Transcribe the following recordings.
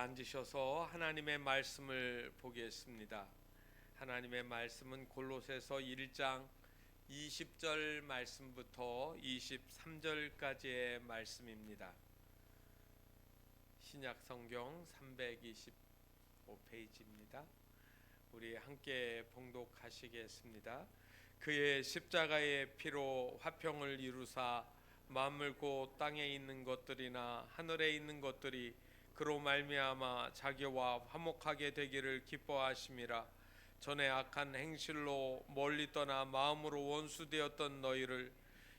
앉으셔서 하나님의 말씀을 보겠습니다. 하나님의 말씀은 골로새서 1장 20절 말씀부터 23절까지의 말씀입니다. 신약 성경 325페이지입니다. 우리 함께 봉독하시겠습니다. 그의 십자가의 피로 화평을 이루사 만물 곧 땅에 있는 것들이나 하늘에 있는 것들이 그로 말미암아 자기와 화목하게 되기를 기뻐하심이라. 전에 악한 행실로 멀리 떠나 마음으로 원수되었던 너희를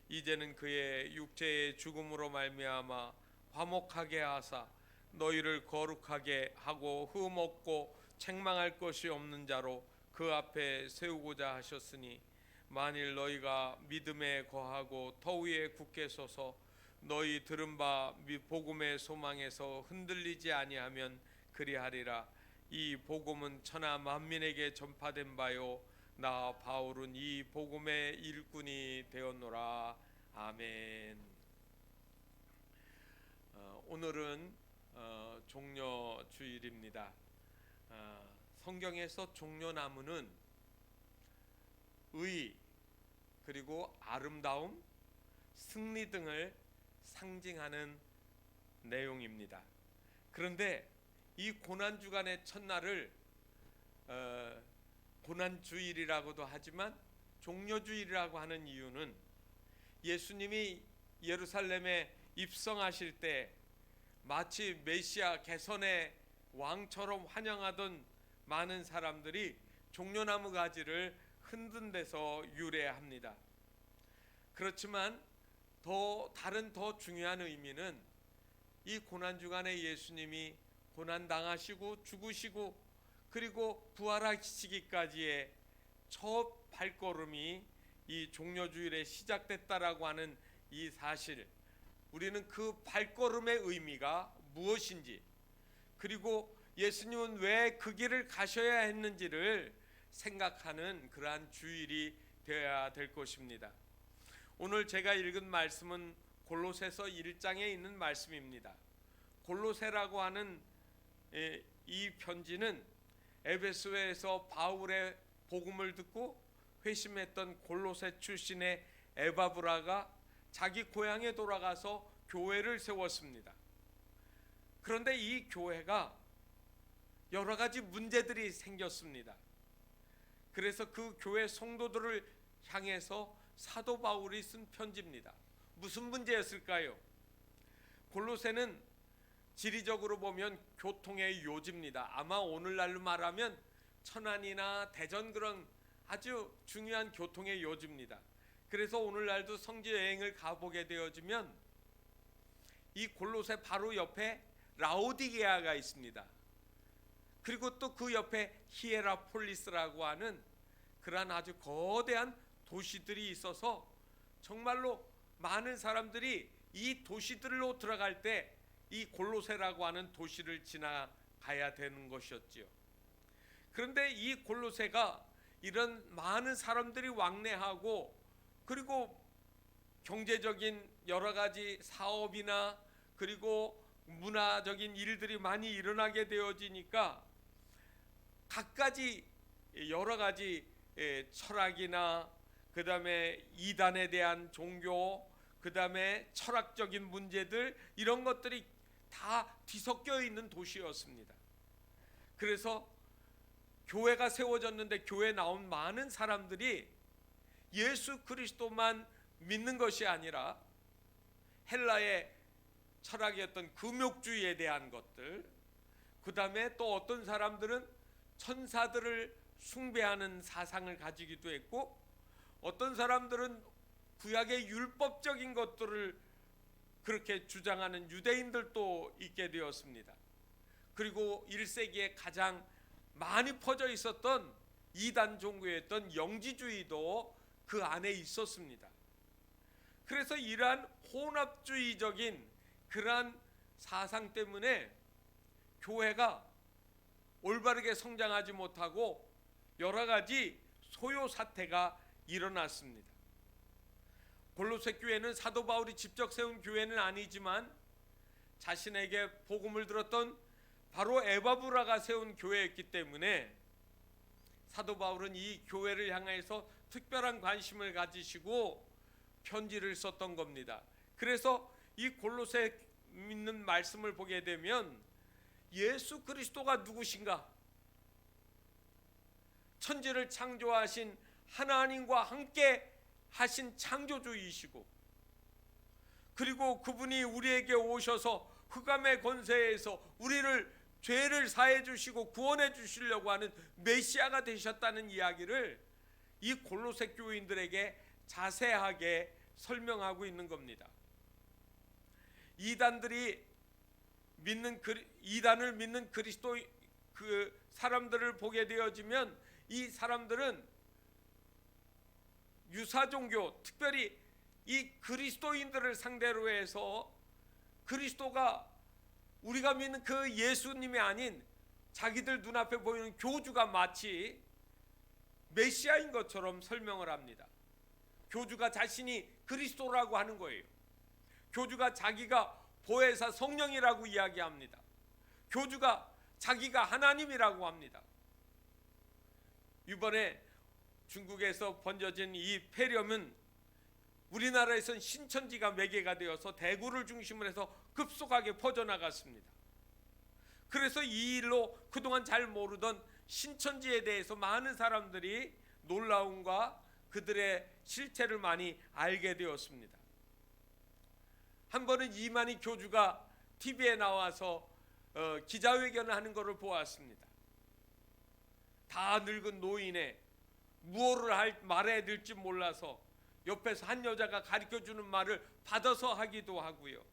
이제는 그의 육체의 죽음으로 말미암아 화목하게 하사 너희를 거룩하게 하고 흠 없고 책망할 것이 없는 자로 그 앞에 세우고자 하셨으니, 만일 너희가 믿음에 거하고 터위에 굳게 서서 너희 들은 바 복음의 소망에서 흔들리지 아니하면 그리하리라. 이 복음은 천하 만민에게 전파된 바요 나 바울은 이 복음의 일꾼이 되었노라. 아멘. 오늘은 종려주일입니다. 성경에서 종려나무는 의 그리고 아름다움, 승리 등을 상징하는 내용입니다. 그런데 이 고난주간의 첫날을 고난주일이라고도 하지만 종려주일이라고 하는 이유는 예수님이 예루살렘에 입성하실 때 마치 메시아 개선의 왕처럼 환영하던 많은 사람들이 종려나무 가지를 흔든 데서 유래합니다. 그렇지만 다른 더 중요한 의미는 이 고난주간에 예수님이 고난당하시고 죽으시고 그리고 부활하시기까지의 첫 발걸음이 이 종려주일에 시작됐다라고 하는 이 사실, 우리는 그 발걸음의 의미가 무엇인지, 그리고 예수님은 왜 그 길을 가셔야 했는지를 생각하는 그러한 주일이 되어야 될 것입니다. 오늘 제가 읽은 말씀은 골로새서 1장에 있는 말씀입니다. 골로새라고 하는 이 편지는 에베소에서 바울의 복음을 듣고 회심했던 골로새 출신의 에바브라가 자기 고향에 돌아가서 교회를 세웠습니다. 그런데 이 교회가 여러 가지 문제들이 생겼습니다. 그래서 그 교회 성도들을 향해서 사도 바울이 쓴 편지입니다. 무슨 문제였을까요? 골로새는 지리적으로 보면 교통의 요지입니다. 아마 오늘날로 말하면 천안이나 대전 그런 아주 중요한 교통의 요지입니다. 그래서 오늘날도 성지 여행을 가보게 되어지면 이 골로새 바로 옆에 라오디게아가 있습니다. 그리고 또 그 옆에 히에라폴리스라고 하는 그러한 아주 거대한 도시들이 있어서 정말로 많은 사람들이 이 도시들로 들어갈 때 이 골로새라고 하는 도시를 지나가야 되는 것이었지요. 그런데 이 골로새가 이런 많은 사람들이 왕래하고 그리고 경제적인 여러 가지 사업이나 그리고 문화적인 일들이 많이 일어나게 되어지니까 갖가지 여러 가지 철학이나 그 다음에 이단에 대한 종교, 그 다음에 철학적인 문제들, 이런 것들이 다 뒤섞여 있는 도시였습니다. 그래서 교회가 세워졌는데 교회에 나온 많은 사람들이 예수 그리스도만 믿는 것이 아니라 헬라의 철학이었던 금욕주의에 대한 것들, 그 다음에 또 어떤 사람들은 천사들을 숭배하는 사상을 가지기도 했고, 어떤 사람들은 구약의 율법적인 것들을 그렇게 주장하는 유대인들도 있게 되었습니다. 그리고 1세기에 가장 많이 퍼져 있었던 이단 종교였던 영지주의도 그 안에 있었습니다. 그래서 이러한 혼합주의적인 그러한 사상 때문에 교회가 올바르게 성장하지 못하고 여러 가지 소요 사태가 일어났습니다. 골로새 교회는 사도 바울이 직접 세운 교회는 아니지만 자신에게 복음을 들었던 바로 에바브라가 세운 교회였기 때문에 사도 바울은 이 교회를 향해서 특별한 관심을 가지시고 편지를 썼던 겁니다. 그래서 이 골로새 믿는 말씀을 보게 되면 예수 그리스도가 누구신가? 천지를 창조하신 하나님과 함께 하신 창조주이시고, 그리고 그분이 우리에게 오셔서 흑암의 권세에서 우리를 죄를 사해 주시고 구원해 주시려고 하는 메시아가 되셨다는 이야기를 이 골로새 교인들에게 자세하게 설명하고 있는 겁니다. 이단을 믿는 그리스도 그 사람들을 보게 되어지면 이 사람들은 유사 종교, 특별히 이 그리스도인들을 상대로 해서 그리스도가 우리가 믿는 그 예수님이 아닌 자기들 눈앞에 보이는 교주가 마치 메시아인 것처럼 설명을 합니다. 교주가 자신이 그리스도라고 하는 거예요. 교주가 자기가 보혜사 성령이라고 이야기합니다. 교주가 자기가 하나님이라고 합니다. 이번에 중국에서 번져진 이 폐렴은 우리나라에선 신천지가 매개가 되어서 대구를 중심으로 해서 급속하게 퍼져나갔습니다. 그래서 이 일로 그동안 잘 모르던 신천지에 대해서 많은 사람들이 놀라움과 그들의 실체를 많이 알게 되었습니다. 한 번은 이만희 교주가 TV에 나와서 기자회견을 하는 것을 보았습니다. 다 늙은 노인에 무엇을 말해야 될지 몰라서 옆에서 한 여자가 가르쳐주는 말을 받아서 하기도 하고요.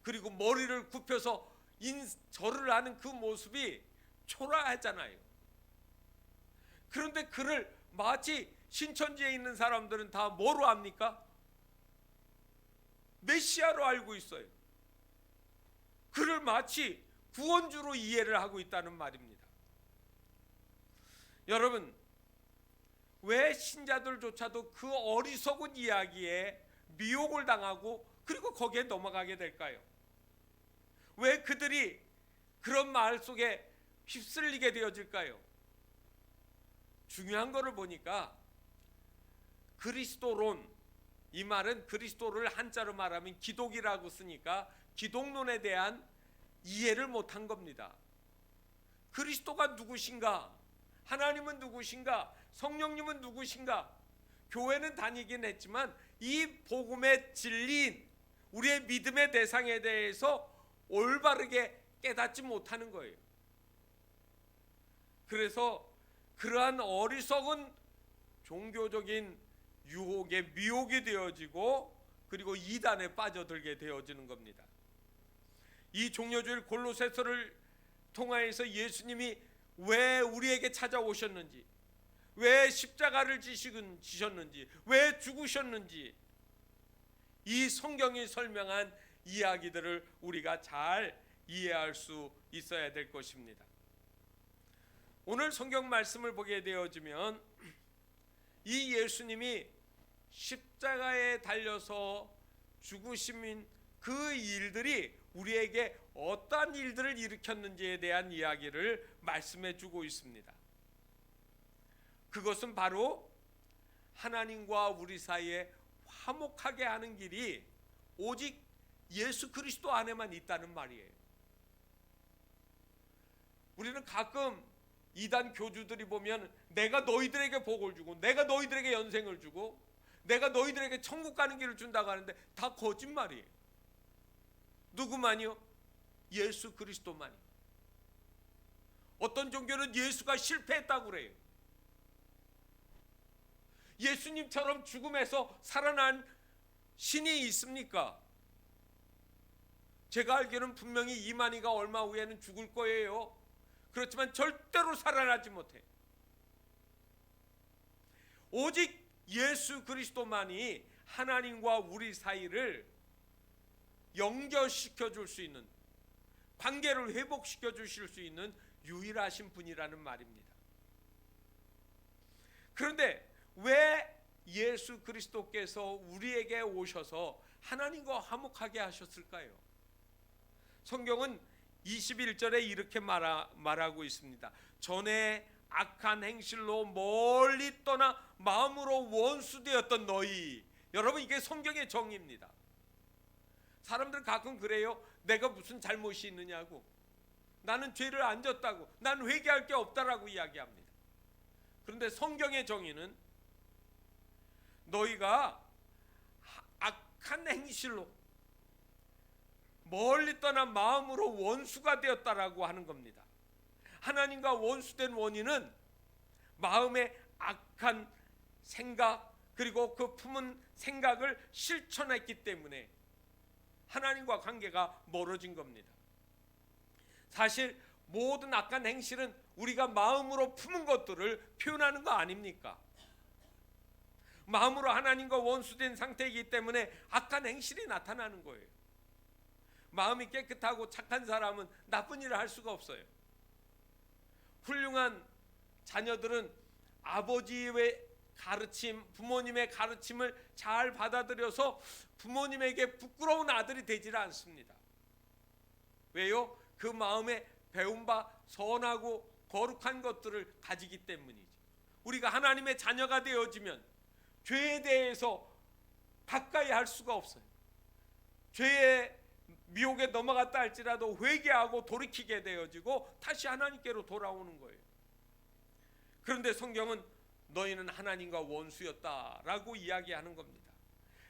그리고 머리를 굽혀서 절을 하는 그 모습이 초라하잖아요. 그런데 그를 마치 신천지에 있는 사람들은 다 뭐로 압니까? 메시아로 알고 있어요. 그를 마치 구원주로 이해를 하고 있다는 말입니다. 여러분, 왜 신자들조차도 그 어리석은 이야기에 미혹을 당하고 그리고 거기에 넘어가게 될까요? 왜 그들이 그런 말 속에 휩쓸리게 되어질까요? 중요한 것을 보니까 그리스도론, 이 말은 그리스도를 한자로 말하면 기독이라고 쓰니까 기독론에 대한 이해를 못한 겁니다. 그리스도가 누구신가? 하나님은 누구신가? 성령님은 누구신가? 교회는 다니긴 했지만 이 복음의 진리인 우리의 믿음의 대상에 대해서 올바르게 깨닫지 못하는 거예요. 그래서 그러한 어리석은 종교적인 유혹에 미혹이 되어지고 그리고 이단에 빠져들게 되어지는 겁니다. 이 종려주일 골로새서를 통하여서 예수님이 왜 우리에게 찾아오셨는지, 왜 십자가를 지셨는지, 왜 죽으셨는지, 이 성경이 설명한 이야기들을 우리가 잘 이해할 수 있어야 될 것입니다. 오늘 성경 말씀을 보게 되어지면 이 예수님이 십자가에 달려서 죽으신 그 일들이 우리에게 어떠한 일들을 일으켰는지에 대한 이야기를 말씀해 주고 있습니다. 그것은 바로 하나님과 우리 사이에 화목하게 하는 길이 오직 예수 그리스도 안에만 있다는 말이에요. 우리는 가끔 이단 교주들이 보면 내가 너희들에게 복을 주고 내가 너희들에게 연생을 주고 내가 너희들에게 천국 가는 길을 준다고 하는데 다 거짓말이에요. 누구만요? 예수 그리스도만이. 어떤 종교는 예수가 실패했다고 그래요. 예수님처럼 죽음에서 살아난 신이 있습니까? 제가 알기로는 분명히 이만희가 얼마 후에는 죽을 거예요. 그렇지만 절대로 살아나지 못해. 오직 예수 그리스도만이 하나님과 우리 사이를 연결시켜 줄 수 있는, 관계를 회복시켜 주실 수 있는 유일하신 분이라는 말입니다. 그런데 왜 예수 그리스도께서 우리에게 오셔서 하나님과 화목하게 하셨을까요? 성경은 21절에 이렇게 말하고 있습니다. 전에 악한 행실로 멀리 떠나 마음으로 원수되었던 너희. 여러분, 이게 성경의 정의입니다. 사람들 가끔 그래요. 내가 무슨 잘못이 있느냐고, 나는 죄를 안 졌다고, 난 회개할 게 없다라고 이야기합니다. 그런데 성경의 정의는 너희가 악한 행실로 멀리 떠난 마음으로 원수가 되었다라고 하는 겁니다. 하나님과 원수된 원인은 마음의 악한 생각, 그리고 그 품은 생각을 실천했기 때문에 하나님과 관계가 멀어진 겁니다. 사실 모든 악한 행실은 우리가 마음으로 품은 것들을 표현하는 거 아닙니까? 마음으로 하나님과 원수된 상태이기 때문에 악한 행실이 나타나는 거예요. 마음이 깨끗하고 착한 사람은 나쁜 일을 할 수가 없어요. 훌륭한 자녀들은 아버지의 가르침, 부모님의 가르침을 잘 받아들여서 부모님에게 부끄러운 아들이 되질 않습니다. 왜요? 그 마음에 배운 바 선하고 거룩한 것들을 가지기 때문이죠. 우리가 하나님의 자녀가 되어지면 죄에 대해서 가까이 할 수가 없어요. 죄의 미혹에 넘어갔다 할지라도 회개하고 돌이키게 되어지고 다시 하나님께로 돌아오는 거예요. 그런데 성경은 너희는 하나님과 원수였다라고 이야기하는 겁니다.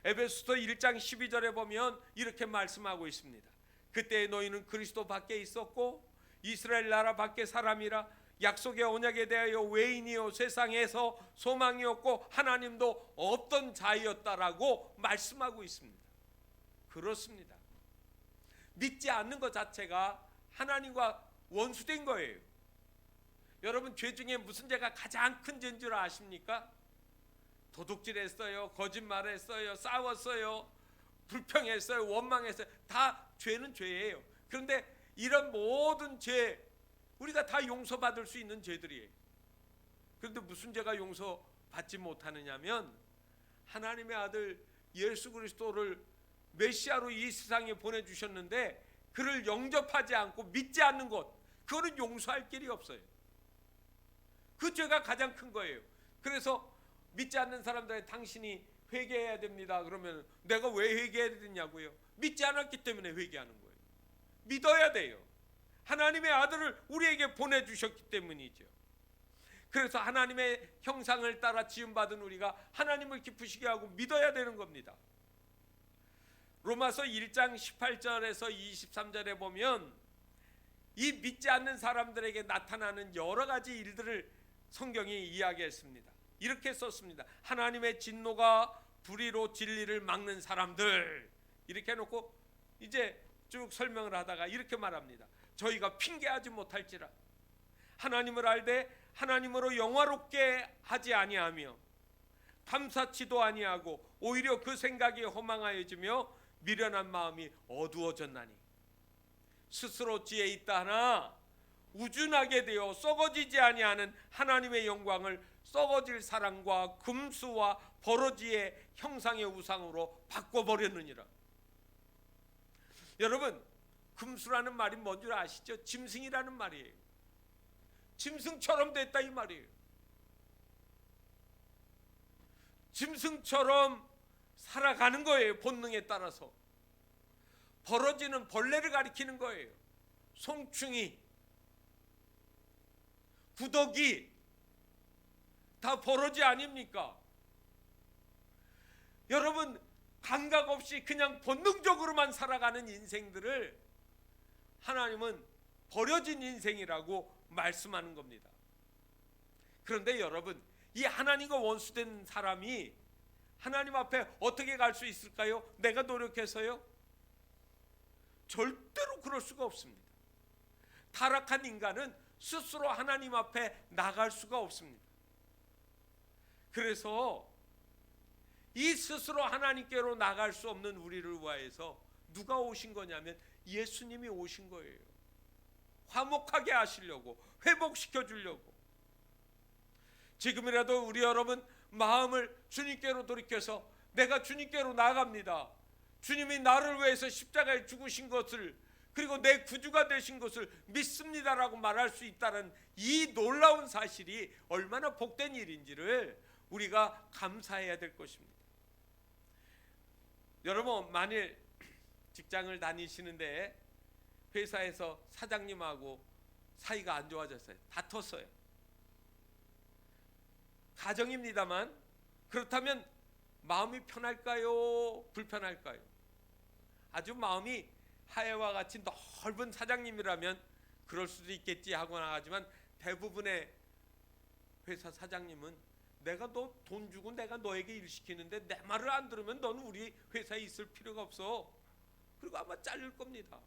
에베소서 1장 12절에 보면 이렇게 말씀하고 있습니다. 그때 너희는 그리스도 밖에 있었고 이스라엘 나라 밖에 사람이라 약속의 언약에 대하여 외인이요 세상에서 소망이 없고 하나님도 없던 자였다라고 말씀하고 있습니다. 그렇습니다. 믿지 않는 것 자체가 하나님과 원수된 거예요. 여러분, 죄 중에 무슨 죄가 가장 큰 죄인 줄 아십니까? 도둑질했어요, 거짓말했어요, 싸웠어요, 불평했어요, 원망했어요. 다 죄는 죄예요. 그런데 이런 모든 죄, 우리가 다 용서받을 수 있는 죄들이에요. 그런데 무슨 죄가 용서받지 못하느냐면 하나님의 아들 예수 그리스도를 메시아로 이 세상에 보내주셨는데 그를 영접하지 않고 믿지 않는 것, 그거는 용서할 길이 없어요. 그 죄가 가장 큰 거예요. 그래서 믿지 않는 사람들에게 당신이 회개해야 됩니다. 그러면 내가 왜 회개해야 되냐고요? 믿지 않았기 때문에 회개하는 거예요. 믿어야 돼요. 하나님의 아들을 우리에게 보내주셨기 때문이죠. 그래서 하나님의 형상을 따라 지음받은 우리가 하나님을 기쁘시게 하고 믿어야 되는 겁니다. 로마서 1장 18절에서 23절에 보면 이 믿지 않는 사람들에게 나타나는 여러 가지 일들을 성경이 이야기했습니다. 이렇게 썼습니다. 하나님의 진노가 불의로 진리를 막는 사람들, 이렇게 해놓고 이제 쭉 설명을 하다가 이렇게 말합니다. 저희가 핑계하지 못할지라 하나님을 알되 하나님으로 영화롭게 하지 아니하며 감사치도 아니하고 오히려 그 생각이 허망하여지며 미련한 마음이 어두워졌나니 스스로 지혜 있다 하나 우준하게 되어 썩어지지 아니하는 하나님의 영광을 썩어질 사랑과 금수와 버러지의 형상의 우상으로 바꿔버렸느니라. 여러분, 금수라는 말이 뭔 줄 아시죠? 짐승이라는 말이에요. 짐승처럼 됐다 이 말이에요. 짐승처럼 살아가는 거예요. 본능에 따라서. 버러지는 벌레를 가리키는 거예요. 송충이, 구더기 다 버러지 아닙니까? 여러분, 감각 없이 그냥 본능적으로만 살아가는 인생들을 하나님은 버려진 인생이라고 말씀하는 겁니다. 그런데 여러분, 이 하나님과 원수된 사람이 하나님 앞에 어떻게 갈 수 있을까요? 내가 노력해서요? 절대로 그럴 수가 없습니다. 타락한 인간은 스스로 하나님 앞에 나갈 수가 없습니다. 그래서 이 스스로 하나님께로 나갈 수 없는 우리를 위해서 누가 오신 거냐면 예수님이 오신 거예요. 화목하게 하시려고, 회복시켜 주려고. 지금이라도 우리 여러분 마음을 주님께로 돌이켜서 내가 주님께로 나갑니다. 주님이 나를 위해서 십자가에 죽으신 것을, 그리고 내 구주가 되신 것을 믿습니다라고 말할 수 있다는 이 놀라운 사실이 얼마나 복된 일인지를 우리가 감사해야 될 것입니다. 여러분, 만일 직장을 다니시는데 회사에서 사장님하고 사이가 안 좋아졌어요. 다퉜어요. 가정입니다만, 그렇다면 마음이 편할까요? 불편할까요? 아주 마음이 하해와 같이 넓은 사장님이라면 그럴 수도 있겠지 하고 나가지만, 대부분의 회사 사장님은 내가 너 돈 주고 내가 너에게 일 시키는데 내 말을 안 들으면 너는 우리 회사에 있을 필요가 없어. 그리고 아마 잘릴 겁니다.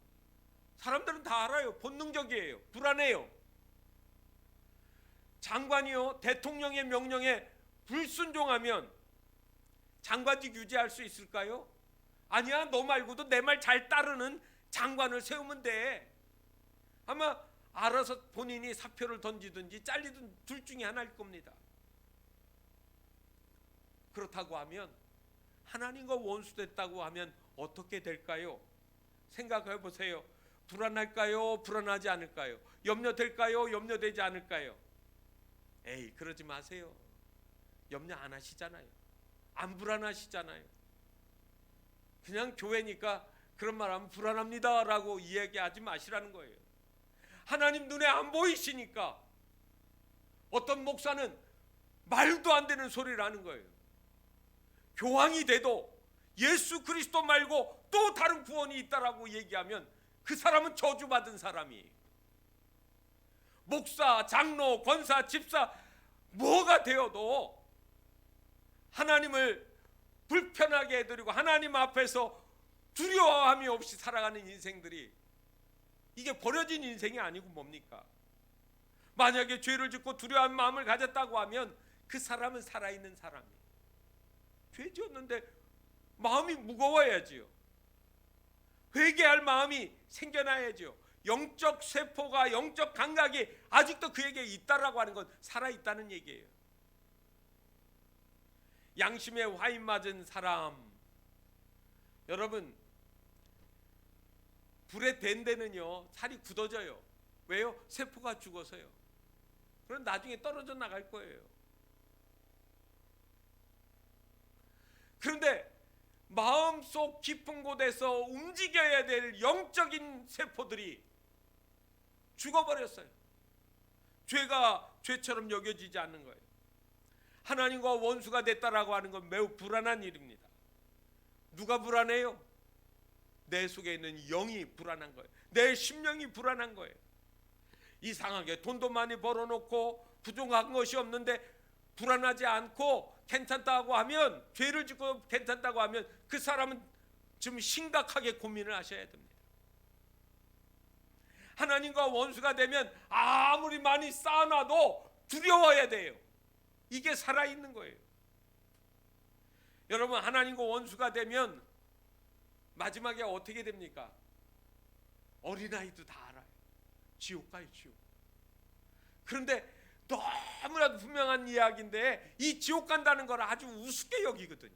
사람들은 다 알아요. 본능적이에요. 불안해요. 장관이요, 대통령의 명령에 불순종하면 장관직 유지할 수 있을까요? 아니야, 너 말고도 내 말 잘 따르는 장관을 세우면 돼. 아마 알아서 본인이 사표를 던지든지 잘리든 둘 중에 하나일 겁니다. 그렇다고 하면, 하나님과 원수됐다고 하면 어떻게 될까요? 생각해 보세요. 불안할까요? 불안하지 않을까요? 염려될까요? 염려되지 않을까요? 에이, 그러지 마세요. 염려 안 하시잖아요. 안 불안하시잖아요. 그냥 교회니까 그런 말 하면 불안합니다 라고 이야기하지 마시라는 거예요. 하나님 눈에 안 보이시니까 어떤 목사는 말도 안 되는 소리를 하는 거예요. 교황이 돼도 예수 그리스도 말고 또 다른 구원이 있다라고 얘기하면 그 사람은 저주받은 사람이에요. 목사, 장로, 권사, 집사 뭐가 되어도 하나님을 불편하게 해드리고 하나님 앞에서 두려워함이 없이 살아가는 인생들이, 이게 버려진 인생이 아니고 뭡니까? 만약에 죄를 짓고 두려워한 마음을 가졌다고 하면 그 사람은 살아있는 사람이에요. 죄 지었는데 마음이 무거워야지요. 회개할 마음이 생겨나야지요. 영적 세포가, 영적 감각이 아직도 그에게 있다라고 하는 건 살아있다는 얘기예요. 양심에 와인 맞은 사람, 여러분, 불에 댄 데는요 살이 굳어져요. 왜요? 세포가 죽어서요. 그럼 나중에 떨어져 나갈 거예요. 그런데 마음속 깊은 곳에서 움직여야 될 영적인 세포들이 죽어버렸어요. 죄가 죄처럼 여겨지지 않는 거예요. 하나님과 원수가 됐다라고 하는 건 매우 불안한 일입니다. 누가 불안해요? 내 속에 있는 영이 불안한 거예요. 내 심령이 불안한 거예요. 이상하게 돈도 많이 벌어놓고 부족한 것이 없는데 불안하지 않고 괜찮다고 하면, 죄를 짓고 괜찮다고 하면 그 사람은 좀 심각하게 고민을 하셔야 됩니다. 하나님과 원수가 되면 아무리 많이 쌓아놔도 두려워야 돼요. 이게 살아있는 거예요. 여러분, 하나님과 원수가 되면 마지막에 어떻게 됩니까? 어린아이도 다 알아요. 지옥 가요, 지옥. 그런데 너무나도 분명한 이야기인데 이 지옥 간다는 걸 아주 우습게 여기거든요.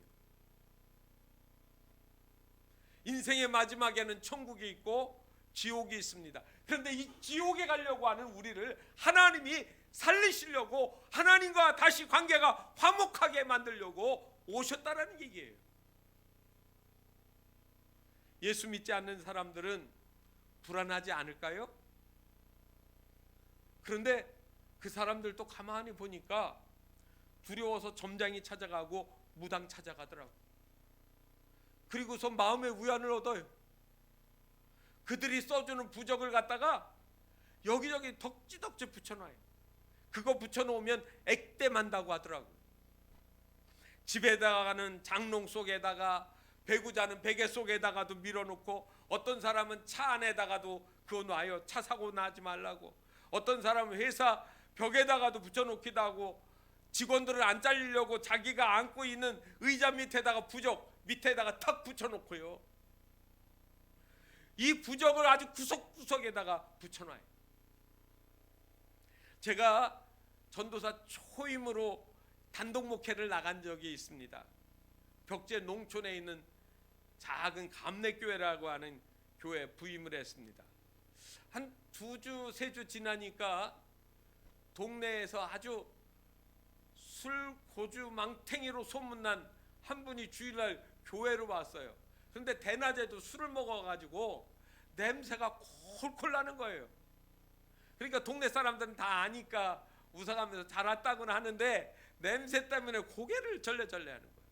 인생의 마지막에는 천국이 있고 지옥이 있습니다. 그런데 이 지옥에 가려고 하는 우리를 하나님이 살리시려고, 하나님과 다시 관계가 화목하게 만들려고 오셨다라는 얘기예요. 예수 믿지 않는 사람들은 불안하지 않을까요? 그런데 그 사람들도 가만히 보니까 두려워서 점장이 찾아가고 무당 찾아가더라고. 그리고서 마음의 위안을 얻어요. 그들이 써주는 부적을 갖다가 여기저기 덕지덕지 붙여놔요. 그거 붙여놓으면 액땜한다고 하더라고요. 집에다가는 장롱 속에다가, 배구자는 베개 속에다가도 밀어놓고, 어떤 사람은 차 안에다가도 그거 놔요. 차 사고 나지 말라고. 어떤 사람은 회사 벽에다가도 붙여놓기도 하고, 직원들을 안 잘리려고 자기가 앉고 있는 의자 밑에다가 부적 밑에다가 탁 붙여놓고요. 이 부적을 아주 구석구석에다가 붙여놔요. 제가 전도사 초임으로 단독 목회를 나간 적이 있습니다. 벽제 농촌에 있는 작은 감내교회라고 하는 교회 부임을 했습니다. 한 2주 3주 지나니까 동네에서 아주 술 고주 망탱이로 소문난 한 분이 주일날 교회로 왔어요. 그런데 대낮에도 술을 먹어가지고 냄새가 콜콜 나는 거예요. 그러니까 동네 사람들은 다 아니까 웃어가면서 잘 왔다고는 하는데 냄새 때문에 고개를 절레절레 하는 거예요.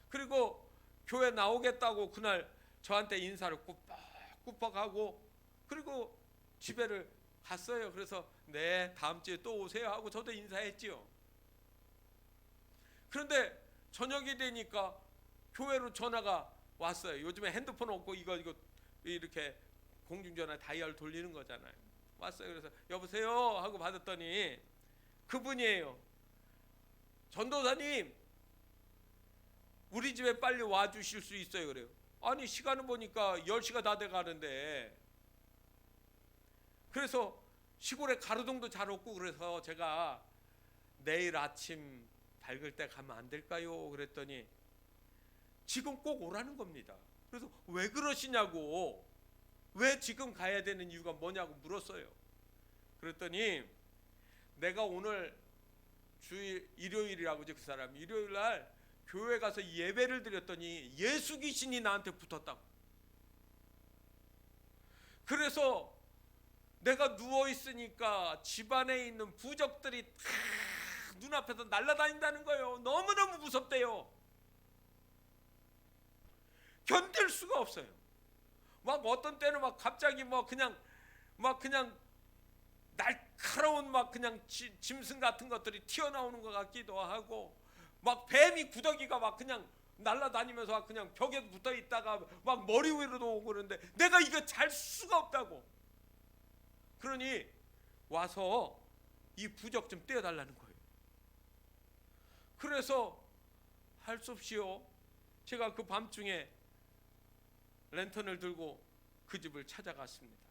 그리고 교회 나오겠다고 그날 저한테 인사를 꾸벅꾸벅 하고 그리고 집에를 갔어요. 그래서 네 다음 주에 또 오세요 하고 저도 인사했지요. 그런데 저녁이 되니까 교회로 전화가 왔어요. 요즘에 핸드폰 없고 이거 이렇게 공중전화 다이얼 돌리는 거잖아요. 왔어요. 그래서 여보세요 하고 받았더니 그분이에요. 전도사님 우리 집에 빨리 와주실 수 있어요. 그래요. 아니 시간을 보니까 10시가 다 돼가는데, 그래서 시골에 가로등도 잘 없고 그래서 제가 내일 아침 밝을 때 가면 안 될까요? 그랬더니 지금 꼭 오라는 겁니다. 그래서 왜 그러시냐고, 왜 지금 가야 되는 이유가 뭐냐고 물었어요. 그랬더니 내가 오늘 일요일이라고, 그 사람 일요일 날 교회 가서 예배를 드렸더니 예수 귀신이 나한테 붙었다고. 그래서 내가 누워 있으니까 집안에 있는 부적들이 다 눈앞에서 날아다닌다는 거예요. 너무너무 무섭대요. 견딜 수가 없어요. 막 어떤 때는 막 갑자기 그냥 날카로운 그냥 짐승 같은 것들이 튀어나오는 것 같기도 하고, 막 뱀이 구더기가 막 그냥 날아다니면서 그냥 벽에 붙어 있다가 막 머리 위로도 오고 그러는데 내가 이거 잘 수가 없다고. 그러니 와서 이 부적 좀 떼어달라는 거예요. 그래서 할 수 없이요, 제가 그 밤중에 랜턴을 들고 그 집을 찾아갔습니다.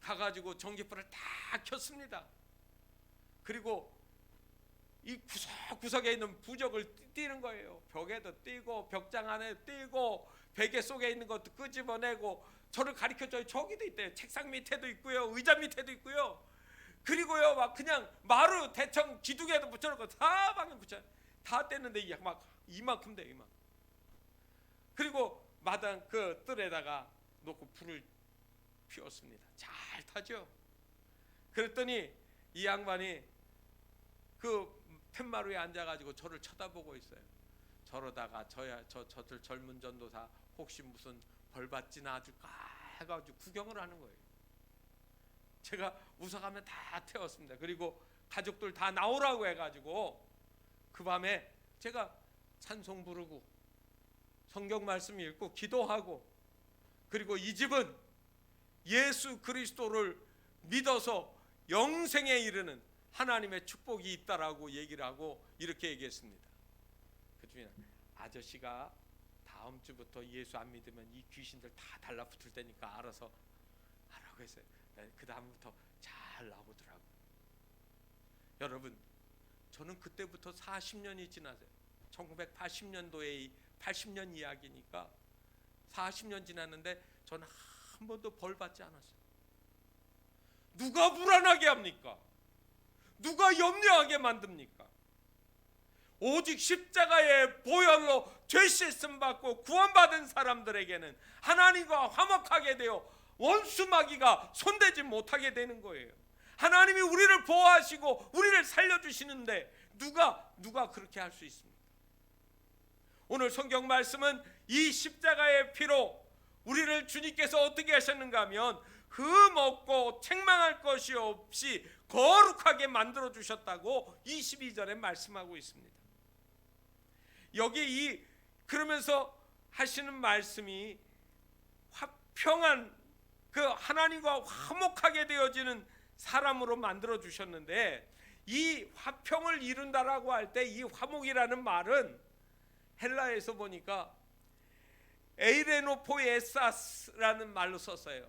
가가지고 전기불을 다 켰습니다. 그리고 이 구석구석에 있는 부적을 띄는 거예요. 벽에도 띄고 벽장 안에 띄고 베개 속에 있는 것도 끄집어내고, 저를 가리켜줘요. 저기도 있대요. 책상 밑에도 있고요, 의자 밑에도 있고요. 그리고요 막 그냥 마루 대청 기둥에도 붙여놓고 사방에 붙여 다 뗐는데 이게 막 이만큼 돼요, 이만큼. 그리고 마당 그 뜰에다가 놓고 불을 피웠습니다. 잘 타죠. 그랬더니 이 양반이 그 팻마루에 앉아가지고 저를 쳐다보고 있어요. 저러다가 저들 젊은 전도사 혹시 무슨 벌 받지나 않을까 해가지고 구경을 하는 거예요. 제가 웃어가면 다 태웠습니다. 그리고 가족들 다 나오라고 해가지고 그 밤에 제가 찬송 부르고 성경 말씀 읽고 기도하고, 그리고 이 집은 예수 그리스도를 믿어서 영생에 이르는 하나님의 축복이 있다라고 얘기를 하고 이렇게 얘기했습니다. 그 중에 아저씨가 다음 주부터 예수 안 믿으면 이 귀신들 다 달라붙을 테니까 알아서 하라고 했어요. 그 다음부터 잘 나오더라고요. 여러분, 저는 그때부터 40년이 지났어요. 1980년도에 80년 이야기니까 40년 지났는데 저는 한 번도 벌 받지 않았어요. 누가 불안하게 합니까? 누가 염려하게 만듭니까? 오직 십자가의 보혈로 죄 씻음 받고 구원받은 사람들에게는 하나님과 화목하게 되어 원수 마귀가 손대지 못하게 되는 거예요. 하나님이 우리를 보호하시고 우리를 살려주시는데 누가 그렇게 할 수 있습니까? 오늘 성경 말씀은 이 십자가의 피로 우리를 주님께서 어떻게 하셨는가 하면 흠 없고 책망할 것이 없이 거룩하게 만들어 주셨다고 22절에 말씀하고 있습니다. 여기 그러면서 하시는 말씀이 화평한 그 하나님과 화목하게 되어지는 사람으로 만들어 주셨는데, 이 화평을 이룬다라고 할 때 이 화목이라는 말은 헬라에서 보니까 에이레노포에사스라는 말로 썼어요.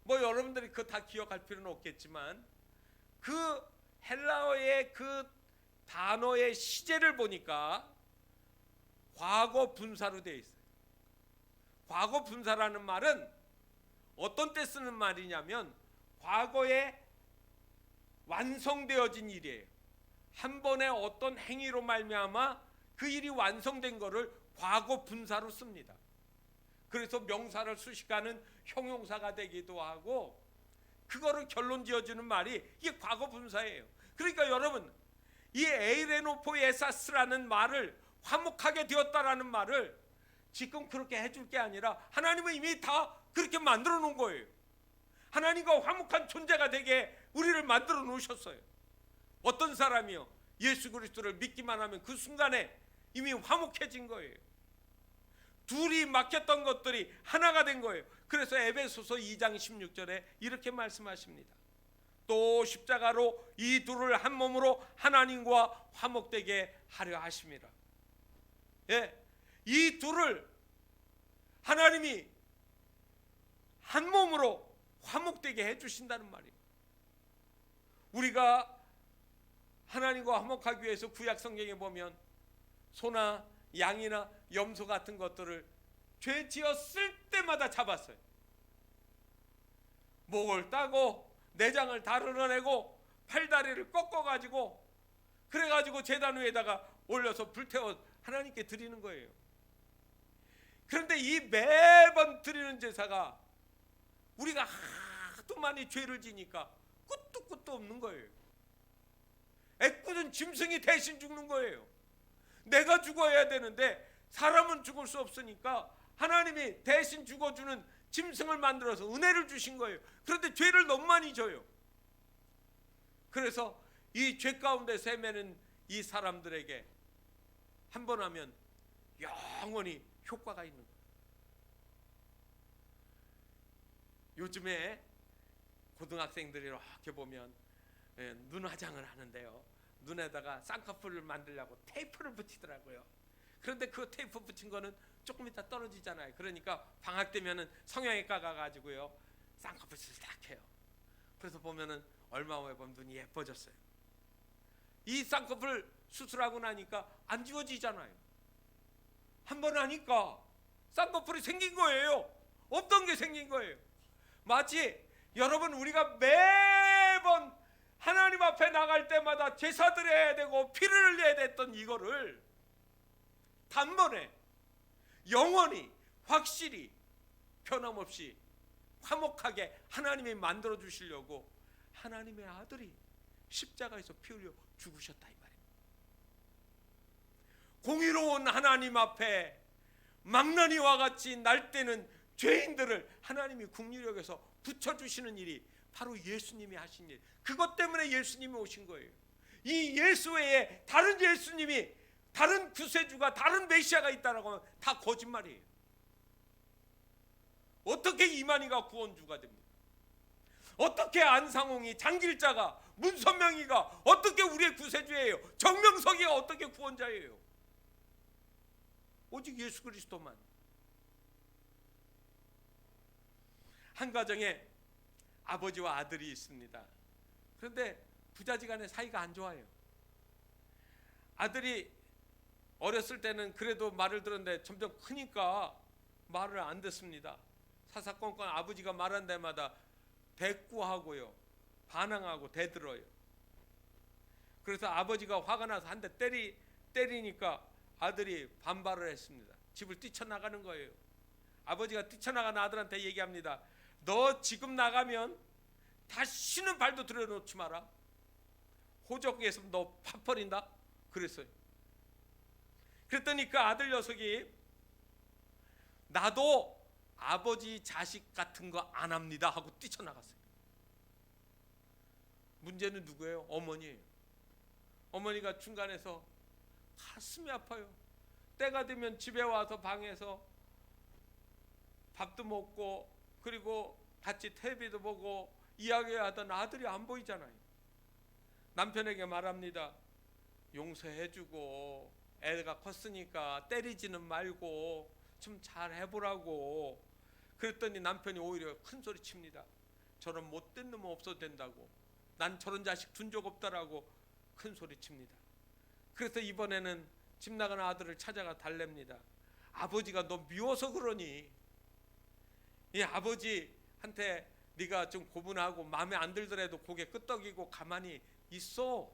여러분들이 그거 다 기억할 필요는 없겠지만 그 헬라어의 그 단어의 시제를 보니까 과거 분사로 되어 있어요. 과거 분사라는 말은 어떤 때 쓰는 말이냐면 과거에 완성되어진 일이에요. 한 번의 어떤 행위로 말미암아 그 일이 완성된 거를 과거 분사로 씁니다. 그래서 명사를 수식하는 형용사가 되기도 하고, 그거를 결론 지어주는 말이 이게 과거 분사예요. 그러니까 여러분, 이 에이레노포에사스라는 말을 화목하게 되었다라는 말을 지금 그렇게 해줄 게 아니라 하나님은 이미 다 그렇게 만들어 놓은 거예요. 하나님과 화목한 존재가 되게 우리를 만들어 놓으셨어요. 어떤 사람이요, 예수 그리스도를 믿기만 하면 그 순간에 이미 화목해진 거예요. 둘이 막혔던 것들이 하나가 된 거예요. 그래서 에베소서 2장 16절에 이렇게 말씀하십니다. 또 십자가로 이 둘을 한 몸으로 하나님과 화목되게 하려 하심이라. 예, 이 둘을 하나님이 한 몸으로 화목되게 해주신다는 말이에요. 우리가 하나님과 화목하기 위해서 구약 성경에 보면 소나 양이나 염소 같은 것들을 죄 지었을 때마다 잡았어요. 목을 따고 내장을 다루어내고 팔다리를 꺾어가지고 그래가지고 제단 위에다가 올려서 불태워 하나님께 드리는 거예요. 그런데 이 매번 드리는 제사가 우리가 하도 많이 죄를 지니까 끝도 없는 거예요. 애꿎은 짐승이 대신 죽는 거예요. 내가 죽어야 되는데 사람은 죽을 수 없으니까 하나님이 대신 죽어주는 짐승을 만들어서 은혜를 주신 거예요. 그런데 죄를 너무 많이 져요. 그래서 이 죄 가운데 세매는 이 사람들에게 한 번 하면 영원히 효과가 있는 거예요. 요즘에 고등학생들이 이렇게 보면 눈 화장을 하는데요, 눈에다가 쌍꺼풀을 만들려고 테이프를 붙이더라고요. 그런데 그 테이프 붙인 거는 조금 이따 떨어지잖아요. 그러니까 방학 되면은 성형외과 가가지고요 쌍꺼풀 딱 해요. 그래서 보면은 얼마 후에 보면 눈이 예뻐졌어요. 이 쌍꺼풀 수술하고 나니까 안 지워지잖아요. 한 번 하니까 쌍꺼풀이 생긴 거예요. 없던 게 생긴 거예요. 마치 여러분, 우리가 매번 하나님 앞에 나갈 때마다 제사 드려야 되고 피를 흘려야 됐던 이거를 단번에 영원히 확실히 변함없이 화목하게 하나님이 만들어 주시려고 하나님의 아들이 십자가에서 피 흘려 죽으셨다 이 말입니다. 공의로운 하나님 앞에 망나니와 같이 날때는 죄인들을 하나님이 긍휼히 여겨서 붙여주시는 일이 바로 예수님이 하신 일. 그것 때문에 예수님이 오신 거예요. 이 예수 외에 다른 예수님이, 다른 구세주가, 다른 메시아가 있다라고 하면 다 거짓말이에요. 어떻게 이만희가 구원주가 됩니까? 어떻게 안상홍이, 장길자가, 문선명이가 어떻게 우리의 구세주예요? 정명석이가 어떻게 구원자예요? 오직 예수 그리스도만. 한 가정에 아버지와 아들이 있습니다. 그런데 부자지간에 사이가 안 좋아요. 아들이 어렸을 때는 그래도 말을 들었는데 점점 크니까 말을 안 듣습니다. 사사건건 아버지가 말한 데마다 대꾸하고요, 반항하고 대들어요. 그래서 아버지가 화가 나서 한 대 때리니까 아들이 반발을 했습니다. 집을 뛰쳐나가는 거예요. 아버지가 뛰쳐나간 아들한테 얘기합니다. 너 지금 나가면 다시는 발도 들여놓지 마라. 호적에서 너 파버린다 그랬어요. 그랬더니 그 아들 녀석이 나도 아버지 자식 같은 거 안 합니다 하고 뛰쳐나갔어요. 문제는 누구예요? 어머니예요. 어머니가 중간에서 가슴이 아파요. 때가 되면 집에 와서 방에서 밥도 먹고 그리고 같이 TV도 보고 이야기하던 아들이 안 보이잖아요. 남편에게 말합니다. 용서해주고 애가 컸으니까 때리지는 말고 좀 잘 해보라고. 그랬더니 남편이 오히려 큰 소리 칩니다. 저런 못된 놈은 없어도 된다고. 난 저런 자식 둔 적 없다라고 큰 소리 칩니다. 그래서 이번에는 집 나간 아들을 찾아가 달랩니다. 아버지가 너 미워서 그러니 이 아버지한테 네가 좀 고분하고 마음에 안 들더라도 고개 끄덕이고 가만히 있어.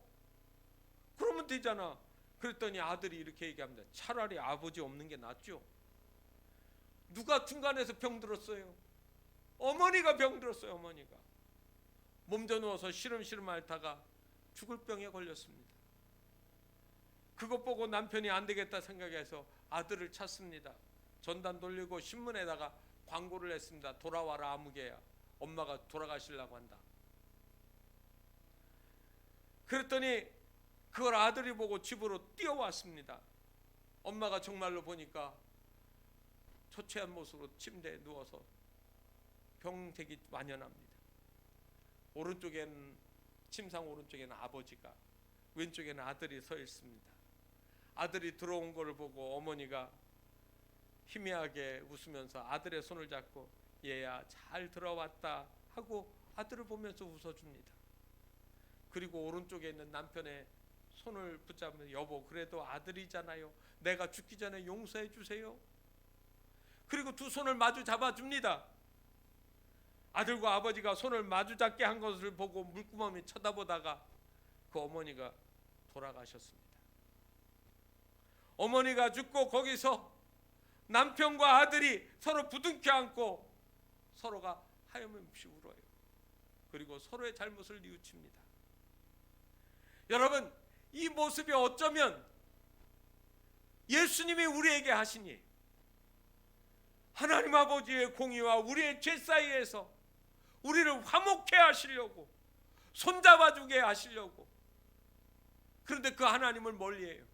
그러면 되잖아. 그랬더니 아들이 이렇게 얘기합니다. 차라리 아버지 없는 게 낫죠. 누가 중간에서 병들었어요? 어머니가 병들었어요. 어머니가 몸져 누워서 시름시름 앓다가 죽을 병에 걸렸습니다. 그것 보고 남편이 안 되겠다 생각해서 아들을 찾습니다. 전단 돌리고 신문에다가 광고를 했습니다. 돌아와라 아무개야. 엄마가 돌아가시려고 한다. 그랬더니 그걸 아들이 보고 집으로 뛰어왔습니다. 엄마가 정말로 보니까 초췌한 모습으로 침대에 누워서 병색이 완연합니다. 오른쪽에는 침상 오른쪽에는 아버지가, 왼쪽에는 아들이 서 있습니다. 아들이 들어온 것을 보고 어머니가 희미하게 웃으면서 아들의 손을 잡고 얘야 잘 들어왔다 하고 아들을 보면서 웃어줍니다. 그리고 오른쪽에 있는 남편의 손을 붙잡으면서 여보 그래도 아들이잖아요. 내가 죽기 전에 용서해 주세요. 그리고 두 손을 마주 잡아줍니다. 아들과 아버지가 손을 마주 잡게 한 것을 보고 물구멍이 쳐다보다가 그 어머니가 돌아가셨습니다. 어머니가 죽고 거기서 남편과 아들이 서로 부둥켜 안고 서로가 하염없이 울어요. 그리고 서로의 잘못을 뉘우칩니다. 여러분, 이 모습이 어쩌면 예수님이 우리에게 하신 일, 하나님 아버지의 공의와 우리의 죄 사이에서 우리를 화목해 하시려고, 손잡아주게 하시려고. 그런데 그 하나님을 멀리해요.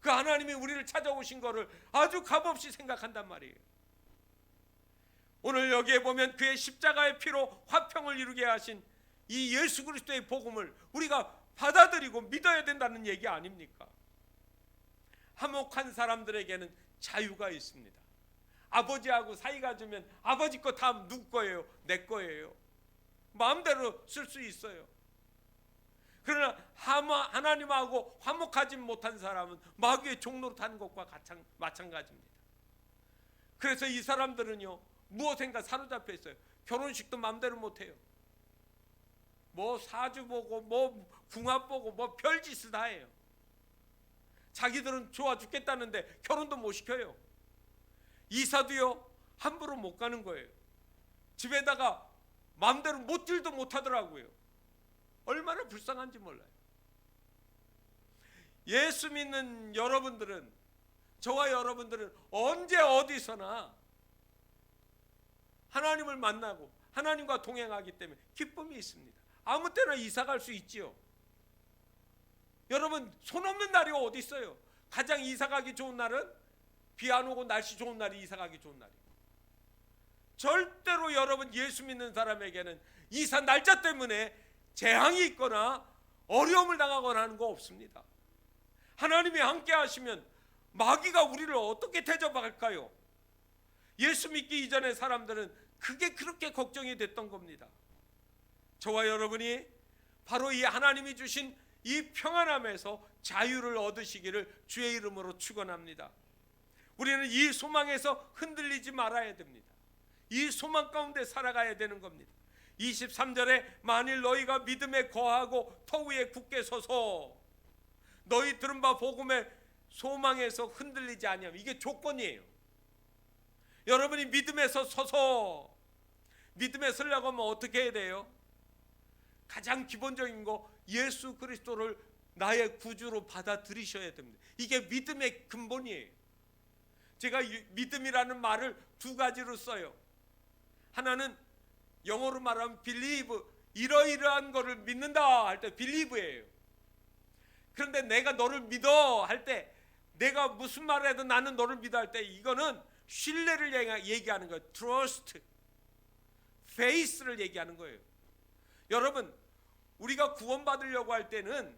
그 하나님이 우리를 찾아오신 것을 아주 값없이 생각한단 말이에요. 오늘 여기에 보면 그의 십자가의 피로 화평을 이루게 하신 이 예수 그리스도의 복음을 우리가 받아들이고 믿어야 된다는 얘기 아닙니까? 화목한 사람들에게는 자유가 있습니다. 아버지하고 사이가 좋으면 아버지 거 다 누구 거예요? 내 거예요. 마음대로 쓸 수 있어요. 그러나 하나님하고 화목하지 못한 사람은 마귀의 종로로 타는 것과 마찬가지입니다. 그래서 이 사람들은요 무엇인가 사로잡혀 있어요. 결혼식도 마음대로 못해요. 뭐 사주 보고 뭐 궁합 보고 뭐 별짓을 다 해요. 자기들은 좋아 죽겠다는데 결혼도 못 시켜요. 이사도요 함부로 못 가는 거예요. 집에다가 마음대로 못질도 못하더라고요. 얼마나 불쌍한지 몰라요. 예수 믿는 여러분들은, 저와 여러분들은 언제 어디서나 하나님을 만나고 하나님과 동행하기 때문에 기쁨이 있습니다. 아무 때나 이사 갈 수 있지요. 여러분 손 없는 날이 어디 있어요? 가장 이사 가기 좋은 날은 비 안 오고 날씨 좋은 날이 이사 가기 좋은 날이에요. 절대로 여러분 예수 믿는 사람에게는 이사 날짜 때문에 재앙이 있거나 어려움을 당하거나 하는 거 없습니다. 하나님이 함께 하시면 마귀가 우리를 어떻게 대접할까요? 예수 믿기 이전의 사람들은 그게 그렇게 걱정이 됐던 겁니다. 저와 여러분이 바로 이 하나님이 주신 이 평안함에서 자유를 얻으시기를 주의 이름으로 축원합니다. 우리는 이 소망에서 흔들리지 말아야 됩니다. 이 소망 가운데 살아가야 되는 겁니다. 23절에 만일 너희가 믿음에 거하고 터 위에 굳게 서서 너희 들은 바 복음의 소망에서 흔들리지 아니하면, 이게 조건이에요. 여러분이 믿음에서 서서, 믿음에 서려고 하면 어떻게 해야 돼요? 가장 기본적인 거 예수 그리스도를 나의 구주로 받아들이셔야 됩니다. 이게 믿음의 근본이에요. 제가 믿음이라는 말을 두 가지로 써요. 하나는 영어로 말하면 believe, 이러이러한 거를 믿는다 할 때 believe예요. 그런데 내가 너를 믿어 할 때, 내가 무슨 말을 해도 나는 너를 믿어 할 때, 이거는 신뢰를 얘기하는 거예요. trust, faith를 얘기하는 거예요. 여러분, 우리가 구원받으려고 할 때는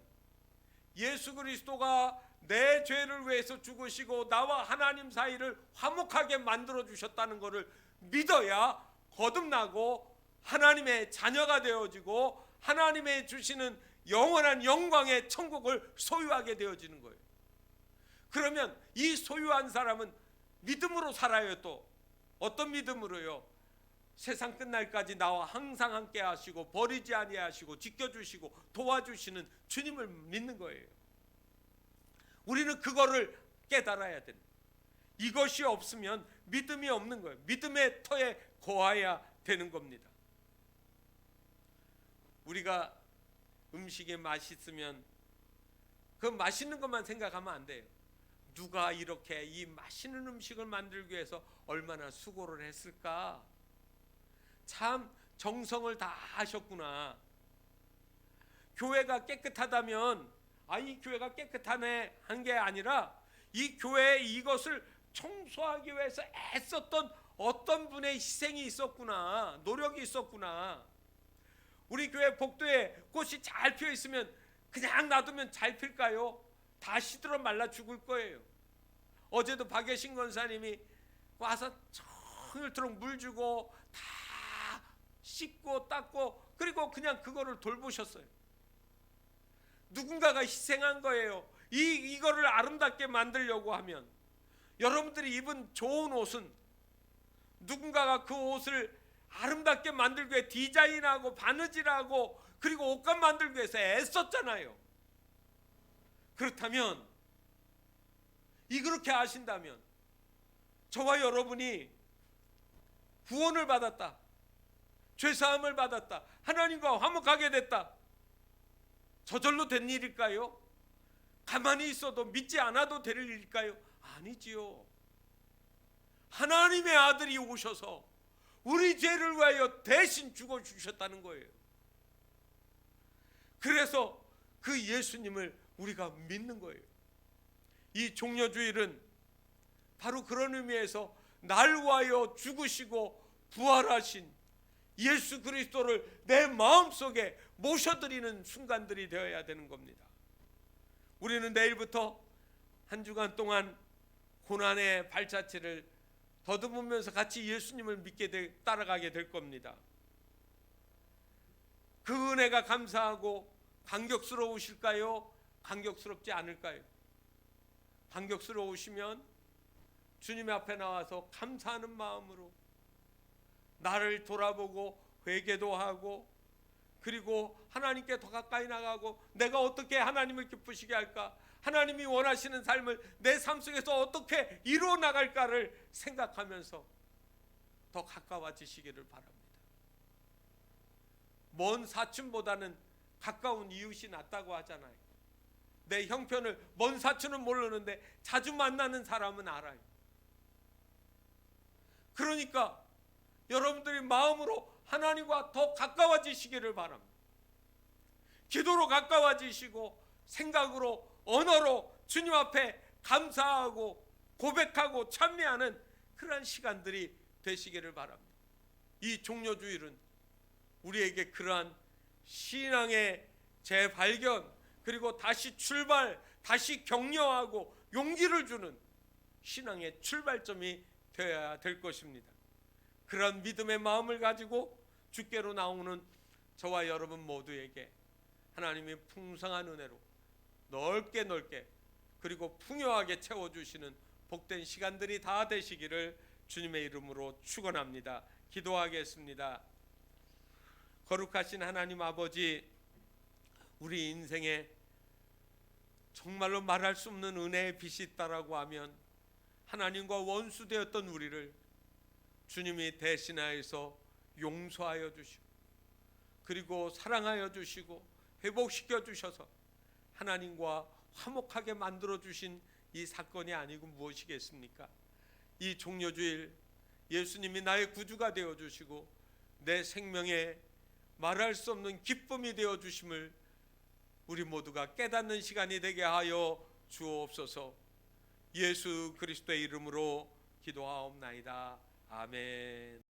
예수 그리스도가 내 죄를 위해서 죽으시고 나와 하나님 사이를 화목하게 만들어 주셨다는 것을 믿어야 거듭나고 하나님의 자녀가 되어지고 하나님의 주시는 영원한 영광의 천국을 소유하게 되어지는 거예요. 그러면 이 소유한 사람은 믿음으로 살아요. 또 어떤 믿음으로요? 세상 끝날까지 나와 항상 함께 하시고 버리지 아니하시고 지켜주시고 도와주시는 주님을 믿는 거예요. 우리는 그거를 깨달아야 됩니다. 이것이 없으면 믿음이 없는 거예요. 믿음의 터에 거해야 되는 겁니다. 우리가 음식이 맛있으면 그 맛있는 것만 생각하면 안 돼요. 누가 이렇게 이 맛있는 음식을 만들기 위해서 얼마나 수고를 했을까? 참 정성을 다 하셨구나. 교회가 깨끗하다면 이 교회가 깨끗하네 한 게 아니라 이 교회에 이것을 청소하기 위해서 애썼던 어떤 분의 희생이 있었구나, 노력이 있었구나. 우리 교회 복도에 꽃이 잘 피어 있으면 그냥 놔두면 잘 필까요? 다 시들어 말라 죽을 거예요. 어제도 박예신 권사님이 와서 종일토록 물 주고 다 씻고 닦고 그리고 그냥 그거를 돌보셨어요. 누군가가 희생한 거예요. 이거를 아름답게 만들려고 하면 여러분들이 입은 좋은 옷은 누군가가 그 옷을 아름답게 만들기 위해 디자인하고 바느질하고 그리고 옷감 만들기 위해서 애썼잖아요. 그렇다면 그렇게 하신다면 저와 여러분이 구원을 받았다, 죄사함을 받았다, 하나님과 화목하게 됐다, 저절로 된 일일까요? 가만히 있어도 믿지 않아도 될 일일까요? 아니지요. 하나님의 아들이 오셔서 우리 죄를 위하여 대신 죽어주셨다는 거예요. 그래서 그 예수님을 우리가 믿는 거예요. 이 종려주일은 바로 그런 의미에서 날 위하여 죽으시고 부활하신 예수 그리스도를 내 마음속에 모셔드리는 순간들이 되어야 되는 겁니다. 우리는 내일부터 한 주간 동안 고난의 발자취를 더듬으면서 같이 예수님을 따라가게 될 겁니다. 그 은혜가 감사하고 감격스러우실까요? 감격스럽지 않을까요? 감격스러우시면 주님 앞에 나와서 감사하는 마음으로 나를 돌아보고 회개도 하고 그리고 하나님께 더 가까이 나가고 내가 어떻게 하나님을 기쁘시게 할까? 하나님이 원하시는 삶을 내 삶 속에서 어떻게 이루어 나갈까를 생각하면서 더 가까워지시기를 바랍니다. 먼 사촌보다는 가까운 이웃이 낫다고 하잖아요. 내 형편을 먼 사촌은 모르는데 자주 만나는 사람은 알아요. 그러니까 여러분들이 마음으로 하나님과 더 가까워지시기를 바랍니다. 기도로 가까워지시고 생각으로 언어로 주님 앞에 감사하고 고백하고 찬미하는 그러한 시간들이 되시기를 바랍니다. 이 종려주일은 우리에게 그러한 신앙의 재발견 그리고 다시 출발, 다시 격려하고 용기를 주는 신앙의 출발점이 되어야 될 것입니다. 그런 믿음의 마음을 가지고 주께로 나오는 저와 여러분 모두에게 하나님의 풍성한 은혜로 넓게 그리고 풍요하게 채워주시는 복된 시간들이 다 되시기를 주님의 이름으로 축원합니다. 기도하겠습니다. 거룩하신 하나님 아버지, 우리 인생에 정말로 말할 수 없는 은혜의 빛이 있다라고 하면 하나님과 원수되었던 우리를 주님이 대신하여서 용서하여 주시고 그리고 사랑하여 주시고 회복시켜 주셔서 하나님과 화목하게 만들어 주신 이 사건이 아니고 무엇이겠습니까? 이 종려주일 예수님이 나의 구주가 되어 주시고 내 생명에 말할 수 없는 기쁨이 되어 주심을 우리 모두가 깨닫는 시간이 되게 하여 주옵소서. 예수 그리스도의 이름으로 기도하옵나이다. 아멘.